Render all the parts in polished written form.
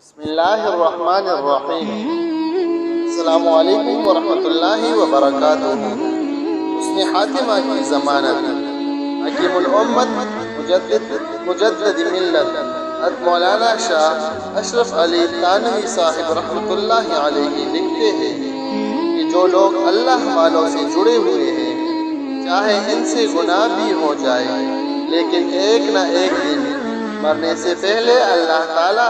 بسم اللہ الرحمن الرحیم۔ السلام علیکم ورحمۃ اللہ وبرکاتہ۔ حسن خاتمہ کی ضمانت، حکیم الامت، مجدد ملت مولانا شاہ اشرف علی تھانوی صاحب رحمۃ اللہ علیہ لکھتے ہیں کہ جو لوگ اللہ والوں سے جڑے ہوئے ہیں، چاہے ان سے گناہ بھی ہو جائے، لیکن ایک نہ ایک دن مرنے سے پہلے اللہ تعالیٰ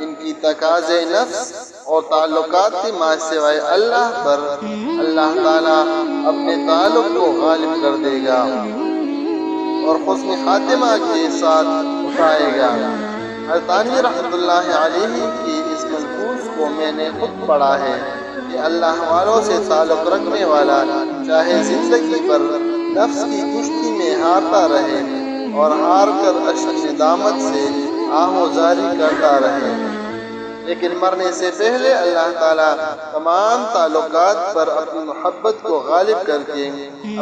ان کی تقاضے نفس اور تعلقات کی ماں سوائے اللہ پر اللہ تعالیٰ اپنے تعلق کو غالب کر دے گا اور حسن خاتمہ کے ساتھ اٹھائے گا۔ تھانوی رحمۃ اللہ علیہ کی اس ملفوظ کو میں نے خود پڑھا ہے کہ اللہ والوں سے تعلق رکھنے والا چاہے زندگی پر نفس کی کشتی میں ہارتا رہے اور ہار کر اشک ندامت سے آہوزاری کرتا رہے، لیکن مرنے سے پہلے اللہ تعالیٰ تمام تعلقات پر اپنی محبت کو غالب کر کے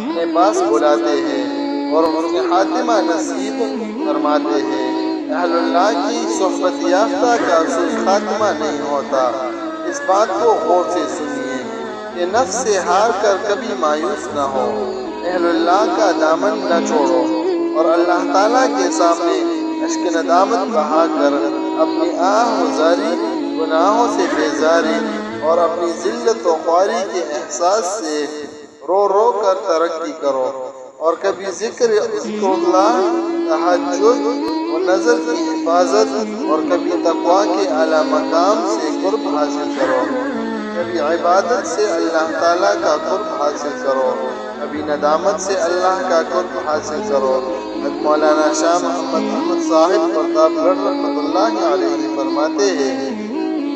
اپنے پاس بلاتے ہیں اور حسن خاتمہ نصیب فرماتے ہیں۔ اہل اللہ کی صحبت یافتہ کا سست خاتمہ نہیں ہوتا۔ اس بات کو غور سے سنیے کہ نفس سے ہار کر کبھی مایوس نہ ہو، اہل اللہ کا دامن نہ چھوڑو اور اللہ تعالیٰ کے سامنے اشک ندامت بہا کر اپنی آہوزاری، گناہوں سے بیزاری اور اپنی ذلت و خواری کے احساس سے رو رو کر ترقی کرو، اور کبھی ذکر اللہ، تہجد و نظر کی حفاظت اور کبھی تقویٰ کے اعلیٰ مقام سے قرب حاصل کرو، کبھی عبادت سے اللہ تعالیٰ کا قرب حاصل کرو، کبھی ندامت سے اللہ کا قرب حاصل کرو۔ مولانا شاہ محمد احمد صاحب پرتاپ گڑھ رحمۃ اللہ علیہ فرماتے ہیں،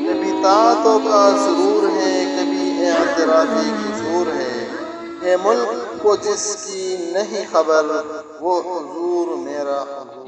کبھی طاعتوں کا سرور ہے، کبھی اعترافی قصور ہے ملک کو جس کی نہیں خبر، وہ حضور میرا حضور۔